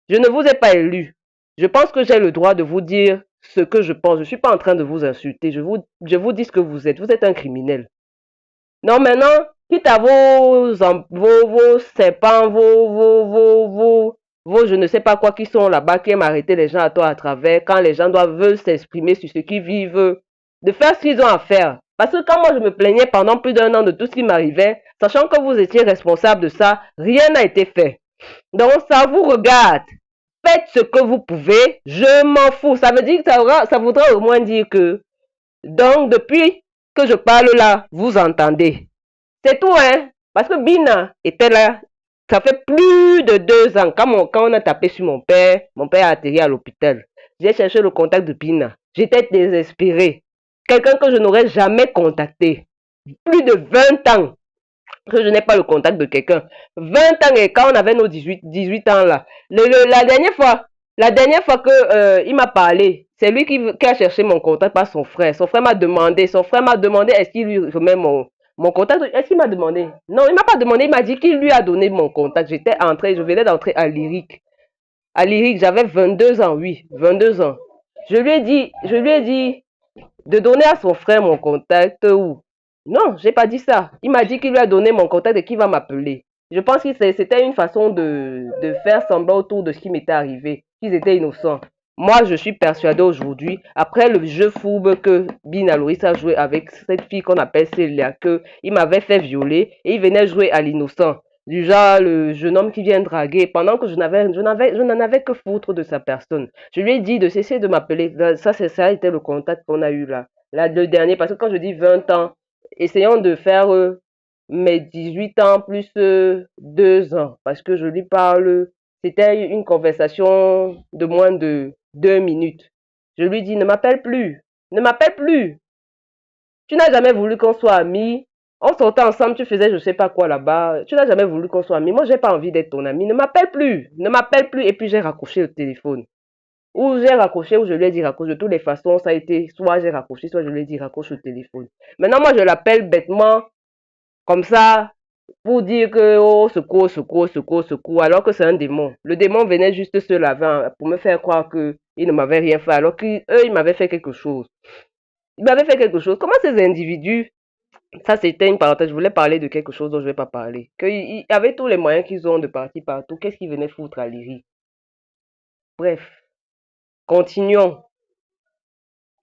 je ne vous ai pas élu. Je pense que j'ai le droit de vous dire ce que je pense. Je ne suis pas en train de vous insulter. Je vous dis ce que vous êtes. Vous êtes un criminel. Non, maintenant, quitte à vos serpents, je ne sais pas quoi qui sont là-bas, qui aiment arrêter les gens à toi à travers, quand les gens veulent s'exprimer sur ce qu'ils vivent, de faire ce qu'ils ont à faire. Parce que quand moi je me plaignais pendant plus d'un an de tout ce qui m'arrivait, sachant que vous étiez responsable de ça, rien n'a été fait. Donc ça vous regarde. Faites ce que vous pouvez, je m'en fous. Ça veut dire que ça voudrait au moins dire que, donc depuis que je parle là, vous entendez. C'est tout, hein. Parce que Bina était là. Ça fait plus de 2 ans. Quand on a tapé sur mon père a atterri à l'hôpital. J'ai cherché le contact de Bina. J'étais désespérée. Quelqu'un que je n'aurais jamais contacté. Plus de 20 ans que je n'ai pas le contact de quelqu'un. 20 ans et quand on avait nos 18 ans là. La dernière fois que il m'a parlé, c'est lui qui a cherché mon contact par son frère. Son frère m'a demandé est-ce qu'il lui remet mon contact. Est-ce qu'il m'a demandé? Non, il m'a pas demandé, il m'a dit qu'il lui a donné mon contact. Je venais d'entrer à Lyrique. À Lyrique, j'avais 22 ans, oui, 22 ans. Je lui ai dit de donner à son frère mon contact ou non, j'ai pas dit ça. Il m'a dit qu'il lui a donné mon contact et qu'il va m'appeler. Je pense que c'était une façon de faire semblant autour de ce qui m'était arrivé, qu'ils étaient innocents. Moi, je suis persuadée aujourd'hui, après le jeu fourbe que Bina Loris a joué avec cette fille qu'on appelle Célia, qu'il m'avait fait violer et il venait jouer à l'innocent. Du genre, le jeune homme qui vient draguer, pendant que je n'en avais que foutre de sa personne. Je lui ai dit de cesser de m'appeler. Ça a été le contact qu'on a eu là. Là, le dernier, parce que quand je dis 20 ans, essayons de faire mes 18 ans plus 2 ans, parce que je lui parle, c'était une conversation de moins de 2 minutes. Je lui dis, ne m'appelle plus, ne m'appelle plus. Tu n'as jamais voulu qu'on soit amis. On sortait ensemble, tu faisais je sais pas quoi là-bas. Tu n'as jamais voulu qu'on soit amis. Moi, j'ai pas envie d'être ton ami. Ne m'appelle plus, ne m'appelle plus. Et puis j'ai raccroché le téléphone. Ou j'ai raccroché, ou je lui ai dit raccroche. De toutes les façons, ça a été soit j'ai raccroché, soit je lui ai dit raccroche le téléphone. Maintenant, moi, je l'appelle bêtement, comme ça, pour dire que, oh, secours, secours, secours, secours, alors que c'est un démon. Le démon venait juste se laver pour me faire croire qu'il ne m'avait rien fait, alors qu'eux, ils m'avaient fait quelque chose. Ils m'avaient fait quelque chose. Comment ces individus, ça c'était une parenthèse, je voulais parler de quelque chose dont je ne vais pas parler. Qu'ils avaient tous les moyens qu'ils ont de partir partout, qu'est-ce qu'ils venaient foutre à Lyrie? Bref, continuons.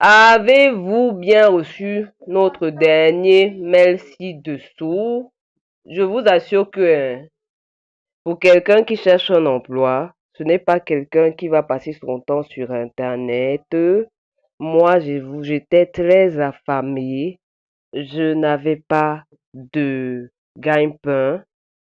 Avez-vous bien reçu notre dernier mail ci-dessous? Je vous assure que pour quelqu'un qui cherche un emploi, ce n'est pas quelqu'un qui va passer son temps sur Internet. Moi, j'étais très affamée. Je n'avais pas de gagne-pain.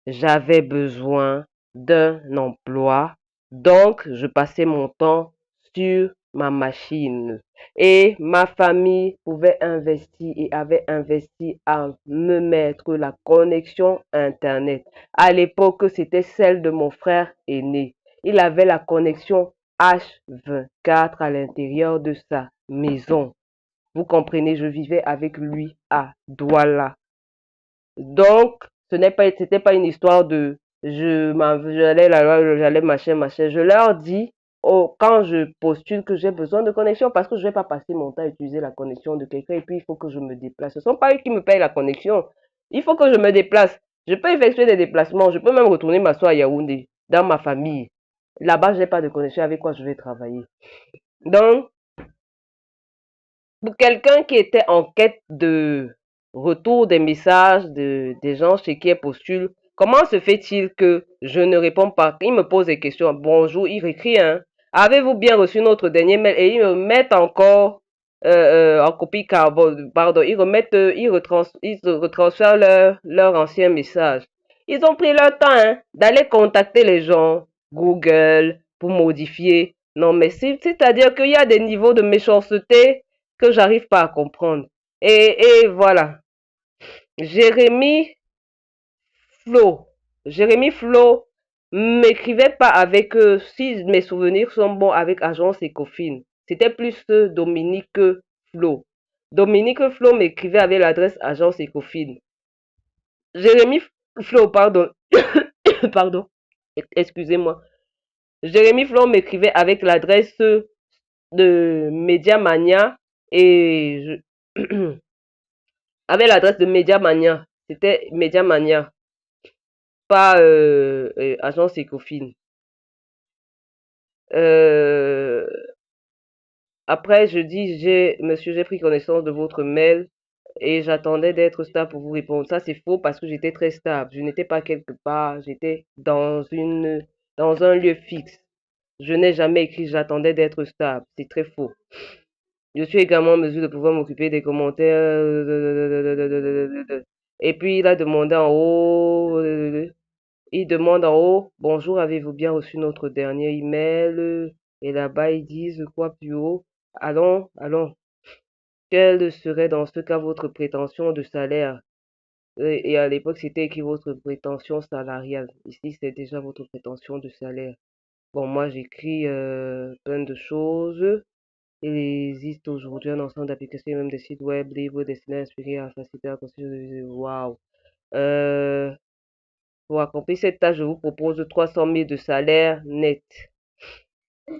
J'avais besoin d'un emploi. Donc, je passais mon temps sur ma machine. Et ma famille pouvait investir et avait investi à me mettre la connexion Internet. À l'époque, c'était celle de mon frère aîné. Il avait la connexion H24 à l'intérieur de sa maison. Vous comprenez, je vivais avec lui à Douala. Donc, c'était pas une histoire de j'allais machin. Je leur dis, oh, quand je postule que j'ai besoin de connexion, parce que je vais pas passer mon temps à utiliser la connexion de quelqu'un et puis il faut que je me déplace. Ce sont pas eux qui me payent la connexion. Il faut que je me déplace. Je peux effectuer des déplacements. Je peux même retourner m'asseoir à Yaoundé, dans ma famille. Là-bas, j'ai pas de connexion avec quoi je vais travailler. Donc, pour quelqu'un qui était en quête de retour des messages des gens chez qui elle postule, comment se fait-il que je ne réponds pas? Il me pose des questions. Bonjour, il écrit, hein. Avez-vous bien reçu notre dernier mail? Et ils me mettent encore en copie carbone, pardon, ils retransfèrent leur ancien message. Ils ont pris leur temps hein, d'aller contacter les gens, Google, pour modifier. Non, mais c'est-à-dire qu'il y a des niveaux de méchanceté que j'arrive pas à comprendre. Et voilà. Jérémy Flo. Jérémy Flo m'écrivait pas avec, si mes souvenirs sont bons, avec Agence Ecofin. C'était plus Dominique Flo. Dominique Flo m'écrivait avec l'adresse Agence Ecofin. Jérémy Flo, pardon. Pardon. Excusez-moi. Jérémy Flo m'écrivait avec l'adresse de Mediamania et avec l'adresse de Mediamania. C'était Mediamania, pas Agence Ecofin. Euh, Après, je dis, monsieur, j'ai pris connaissance de votre mail et j'attendais d'être stable pour vous répondre. Ça, c'est faux parce que j'étais très stable. Je n'étais pas quelque part, j'étais dans un lieu fixe. Je n'ai jamais écrit, j'attendais d'être stable. C'est très faux. Je suis également en mesure de pouvoir m'occuper des commentaires. Et puis, il a demandé en haut, il demande en haut, bonjour, avez-vous bien reçu notre dernier email? Et là-bas, ils disent quoi plus haut? Allons, allons. Quelle serait dans ce cas votre prétention de salaire? Et à l'époque, c'était écrit votre prétention salariale. Ici, c'est déjà votre prétention de salaire. Bon, moi, j'écris plein de choses. Il existe aujourd'hui un ensemble d'applications et même des sites web libres destinés à inspirer, à faciliter la construction de vidéos. Waouh! Euh, pour accomplir cette tâche, je vous propose 300 000 de salaire net.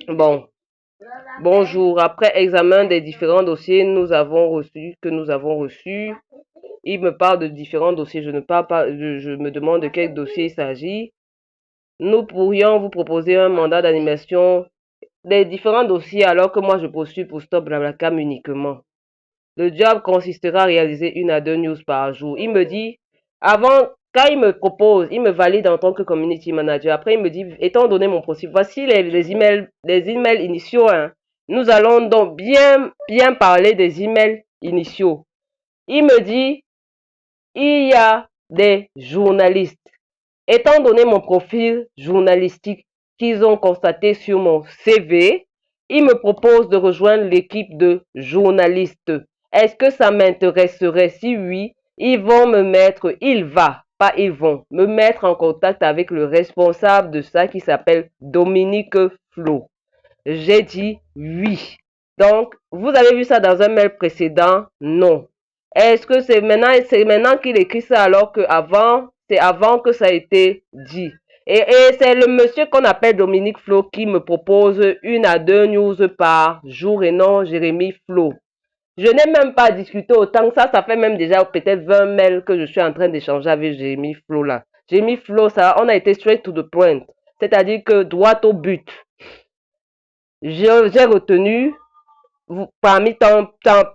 Bon, bonjour. Après examen des différents dossiers que nous avons reçus, il me parle de différents dossiers. Je ne parle pas, je me demande de quel dossier il s'agit. Nous pourrions vous proposer un mandat d'animation des différents dossiers alors que moi je postule pour Stop Blablacar uniquement. Le job consistera à réaliser 1 à 2 news par jour. Il me dit, avant, quand il me propose, il me valide en tant que community manager. Après, il me dit, étant donné mon profil, voici les emails initiaux. Hein. Nous allons donc bien parler des emails initiaux. Il me dit, il y a des journalistes. Étant donné mon profil journalistique qu'ils ont constaté sur mon CV, ils me proposent de rejoindre l'équipe de journalistes. Est-ce que ça m'intéresserait? Si oui, ils vont me mettre en contact avec le responsable de ça qui s'appelle Dominique Flo. J'ai dit oui. Donc, vous avez vu ça dans un mail précédent? Non. Est-ce que c'est maintenant qu'il écrit ça alors que c'est avant que ça a été dit? Et c'est le monsieur qu'on appelle Dominique Flo qui me propose 1 à 2 news par jour et non Jérémy Flo. Je n'ai même pas discuté autant que ça fait même déjà peut-être 20 mails que je suis en train d'échanger avec Jérémy Flo là. Jérémy Flo, ça, on a été straight to the point. C'est-à-dire que droit au but. J'ai retenu, parmi pour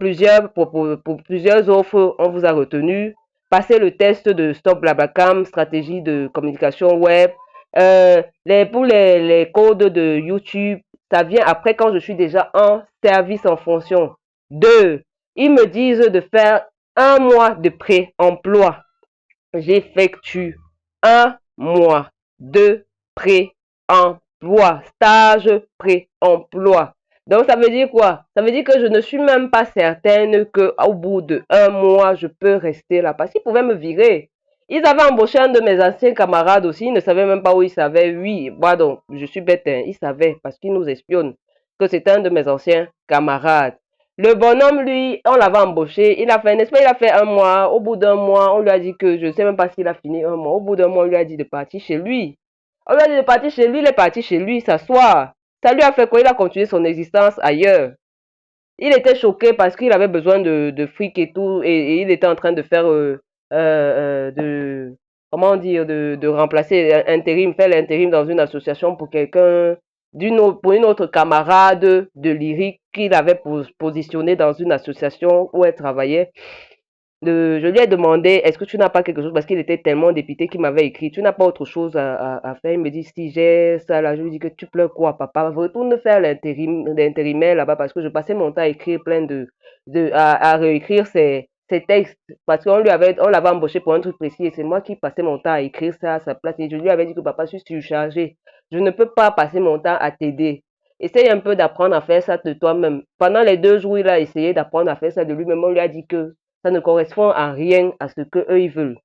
plusieurs offres, on vous a retenu. Passez le test de Stop Blablacar, stratégie de communication web. Pour les codes de YouTube, ça vient après quand je suis déjà en service en fonction. 2. Ils me disent de faire 1 mois de pré-emploi. J'effectue 1 mois de pré-emploi, stage pré-emploi. Donc, ça veut dire quoi? Ça veut dire que je ne suis même pas certaine qu'au bout de 1 mois, je peux rester là. Parce qu'ils pouvaient me virer. Ils avaient embauché un de mes anciens camarades aussi. Ils ne savaient même pas où ils savaient. Oui, pardon, je suis bête. Hein. Ils savaient parce qu'ils nous espionnent que c'est un de mes anciens camarades. Le bonhomme, lui, on l'avait embauché. Il a fait, n'est-ce pas, il a fait 1 mois. Au bout d'1 mois, on lui a dit que, je ne sais même pas s'il a fini 1 mois. Au bout d'1 mois, on lui a dit de partir chez lui. On lui a dit de partir chez lui, il est parti chez lui, s'asseoir. Ça lui a fait quoi? Il a continué son existence ailleurs. Il était choqué parce qu'il avait besoin de fric et tout, et il était en train de faire, comment dire, de remplacer intérim, faire l'intérim dans une association pour quelqu'un, pour une autre camarade de lyrique qu'il avait positionné dans une association où elle travaillait. Je lui ai demandé, est-ce que tu n'as pas quelque chose, parce qu'il était tellement dépité qu'il m'avait écrit, tu n'as pas autre chose à faire? Il me dit, si j'ai ça là, je lui dis que tu pleures quoi, papa? Retourne faire l'intérimaire là-bas, parce que je passais mon temps à écrire à réécrire ses textes, parce qu'on l'avait embauché pour un truc précis, et c'est moi qui passais mon temps à écrire ça à sa place, et je lui avais dit que papa, je suis surchargé, je ne peux pas passer mon temps à t'aider. Essaye un peu d'apprendre à faire ça de toi-même. Pendant les 2 jours, il a essayé d'apprendre à faire ça de lui-même. On lui a dit que Ça ne correspond à rien à ce que eux ils veulent.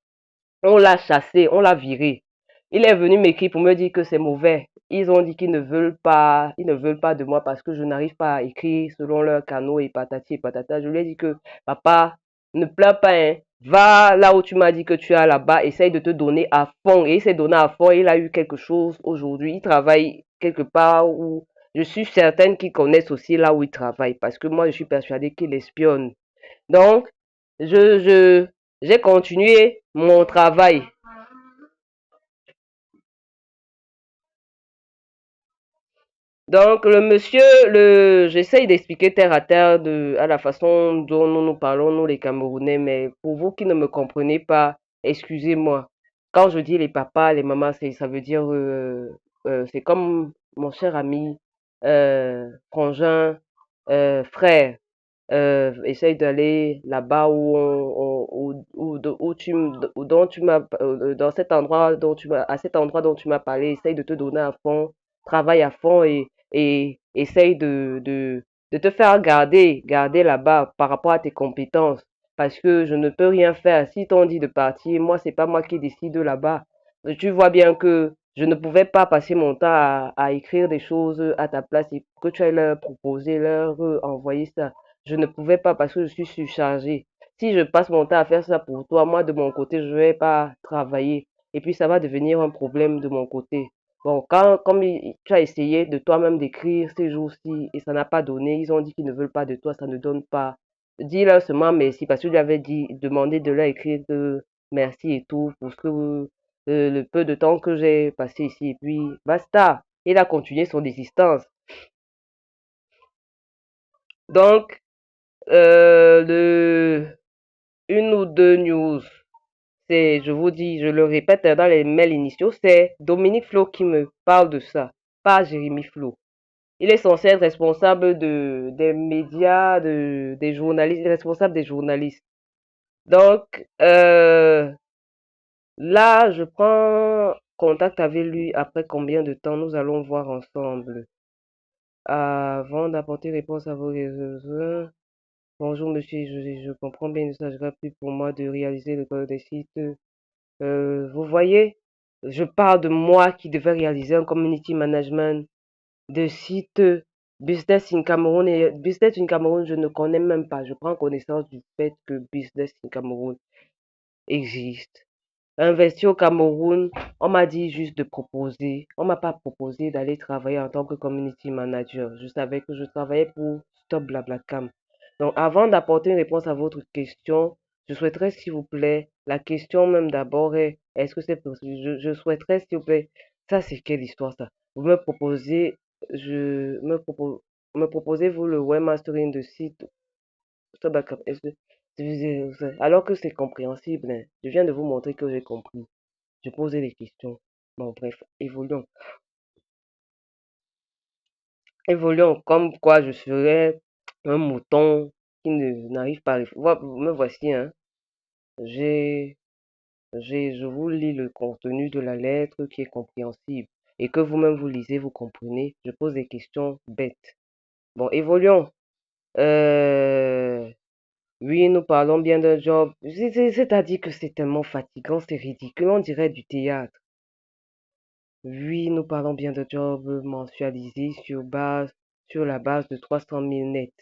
On l'a chassé, on l'a viré. Il est venu m'écrire pour me dire que c'est mauvais. Ils ont dit qu'ils ne veulent pas de moi parce que je n'arrive pas à écrire selon leur canaux et patati et patata. Je lui ai dit que, papa, ne pleure pas, hein. Va là où tu m'as dit que tu es là-bas, essaye de te donner à fond. Et il s'est donné à fond, il a eu quelque chose aujourd'hui. Il travaille quelque part où je suis certaine qu'ils connaissent aussi là où il travaille parce que moi, je suis persuadée qu'il espionne. Donc, je, je, j'ai continué mon travail. Donc, le monsieur, j'essaye d'expliquer terre à terre à la façon dont nous nous parlons, nous les Camerounais, mais pour vous qui ne me comprenez pas, excusez-moi. Quand je dis les papas, les mamans, ça veut dire, c'est comme mon cher ami, frangin, frère. Essaye d'aller là-bas où tu, où dont tu m'as, dans cet endroit dont à cet endroit dont tu m'as parlé, essaye de te donner à fond, travaille à fond et essaye de te faire garder là-bas par rapport à tes compétences. Parce que je ne peux rien faire. Si t'ont dit de partir, moi, c'est pas moi qui décide là-bas. Tu vois bien que je ne pouvais pas passer mon temps à écrire des choses à ta place et que tu ailles leur proposer, leur envoyer ça. Je ne pouvais pas parce que je suis surchargée. Si je passe mon temps à faire ça pour toi, moi de mon côté, je vais pas travailler. Et puis ça va devenir un problème de mon côté. Bon, comme tu as essayé de toi-même d'écrire ces jours-ci et ça n'a pas donné, ils ont dit qu'ils ne veulent pas de toi, ça ne donne pas. Dis-leur seulement merci parce que je lui avais dit, demandé de leur écrire de merci et tout pour ce que le peu de temps que j'ai passé ici. Et puis, basta. Il a continué son existence. Donc, une ou deux news. Je vous dis, je le répète dans les mails initiaux, c'est Dominique Flo qui me parle de ça, pas Jérémy Flo. Il est censé être responsable des médias, des journalistes, responsable des journalistes. Donc, là, je prends contact avec lui après combien de temps nous allons voir ensemble. Avant d'apporter réponse à vos réseaux. Bonjour monsieur, je comprends bien, il ne s'agira plus pour moi de réaliser le code des sites. Vous voyez, je parle de moi qui devais réaliser un community management de site Business in Cameroun et Business in Cameroun, je ne connais même pas. Je prends connaissance du fait que Business in Cameroun existe. Investir au Cameroun, on m'a dit juste de proposer. On m'a pas proposé d'aller travailler en tant que community manager. Je savais que je travaillais pour Stop Blablacar. Donc, avant d'apporter une réponse à votre question, je souhaiterais, s'il vous plaît, la question même d'abord est, est-ce que c'est possible? Je souhaiterais, s'il vous plaît, ça c'est quelle histoire ça? Vous me proposez, je me propose, me proposez-vous le webmastering de site Stop. Alors que c'est compréhensible, hein. Je viens de vous montrer que j'ai compris. Je posais des questions. Bon, bref, évoluons. Évoluons comme quoi je serais un mouton qui n'arrive pas à... Me voici, hein. J'ai, je vous lis le contenu de la lettre qui est compréhensible et que vous-même vous lisez, vous comprenez. Je pose des questions bêtes. Bon, évoluons. Euh, oui, nous parlons bien d'un job. C'est-à-dire que c'est tellement fatigant, c'est ridicule, on dirait du théâtre. Oui, nous parlons bien de job mensualisé sur la base de 300 000 nets.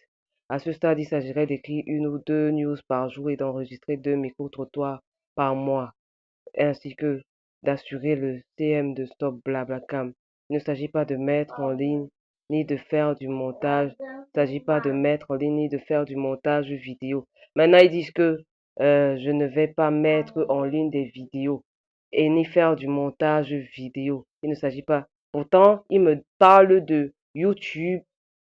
À ce stade, il s'agirait d'écrire une ou deux news par jour et d'enregistrer deux micro-trottoirs par mois, ainsi que d'assurer le CM de Stop Blablacar. Il ne s'agit pas de mettre en ligne ni de faire du montage. Il ne s'agit pas de mettre en ligne ni de faire du montage vidéo. Maintenant, ils disent que je ne vais pas mettre en ligne des vidéos et ni faire du montage vidéo. Il ne s'agit pas. Pourtant, ils me parlent de YouTube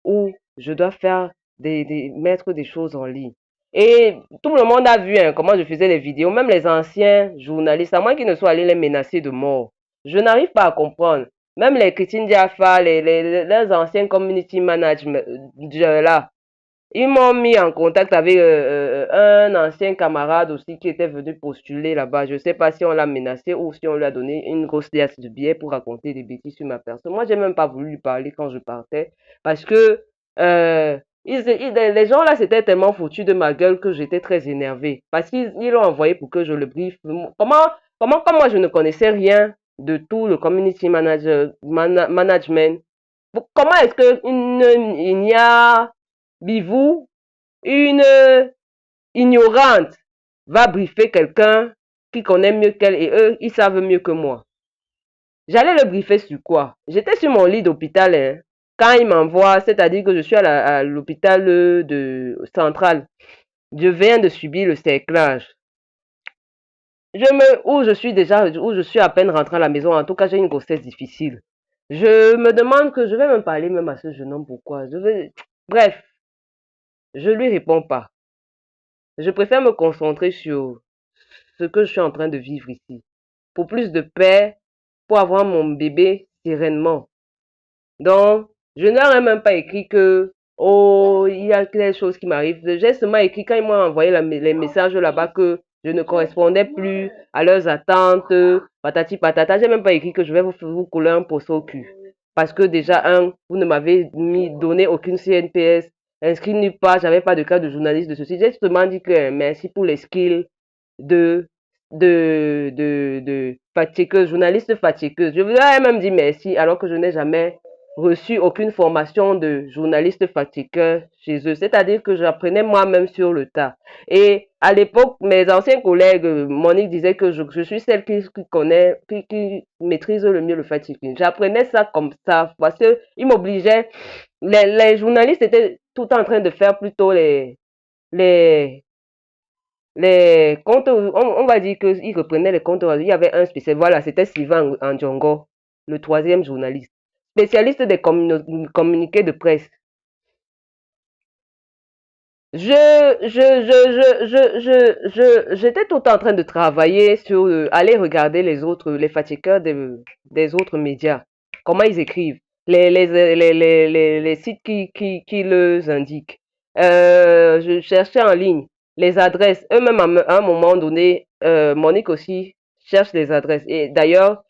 où je dois faire mettre des choses en ligne. Et tout le monde a vu hein, comment je faisais les vidéos, même les anciens journalistes, à moins qu'ils ne soient allés les menacer de mort. Je n'arrive pas à comprendre. Même les Christine Diafa, les anciens community managers là, ils m'ont mis en contact avec un ancien camarade aussi qui était venu postuler là-bas. Je ne sais pas si on l'a menacé ou si on lui a donné une grosse liasse de billets pour raconter des bêtises sur ma personne. Moi, j'ai même pas voulu lui parler quand je partais parce que Les gens là s'étaient tellement foutus de ma gueule que j'étais très énervée. Parce qu'ils l'ont envoyé pour que je le briefe. Comme moi je ne connaissais rien de tout le community management, comment est-ce que il y a Bivou, une ignorante, va briefer quelqu'un qui connaît mieux qu'elle et eux, ils savent mieux que moi. J'allais le briefer sur quoi? J'étais sur mon lit d'hôpital, hein, quand il m'envoie, c'est-à-dire que je suis à l'hôpital de central. Je viens de subir le cerclage. Où je suis à peine rentrée à la maison. En tout cas, j'ai une grossesse difficile. Je me demande que je vais même parler même à ce jeune homme pourquoi. Bref, je lui réponds pas. Je préfère me concentrer sur ce que je suis en train de vivre ici. Pour plus de paix, pour avoir mon bébé sereinement. Donc, je n'aurais même pas écrit que, oh, il y a des choses qui m'arrivent. J'ai seulement écrit quand ils m'ont envoyé les messages là-bas que je ne correspondais plus à leurs attentes, patati patata. J'ai même pas écrit que je vais vous couler un poisson au cul. Parce que déjà, vous ne m'avez donné aucune CNPS, inscrit nulle part, j'avais pas de carte de journaliste de ceci. J'ai seulement dit que merci pour les skills de, de fatigueuse, journaliste fatigueuse. Je vous ai même dit merci alors que je n'ai jamais reçu aucune formation de journaliste fatigueur chez eux. C'est-à-dire que j'apprenais moi-même sur le tas. Et à l'époque, mes anciens collègues, Monique disait que je suis celle qui connaît, qui maîtrise le mieux le fatiguing. J'apprenais ça comme ça parce que ils m'obligeaient. Les journalistes étaient tout en train de faire plutôt les, les comptes, on va dire qu'ils reprenaient les comptes. Il y avait un spécial, voilà, c'était Sylvain Andjongo, le troisième journaliste, spécialiste des communiqués de presse. J'étais tout en train de travailler sur aller regarder les fatigueurs des autres médias, comment ils écrivent, les sites qui les indiquent. Je cherchais en ligne les adresses. Eux-mêmes, à un moment donné, Monique aussi cherche les adresses. Et d'ailleurs,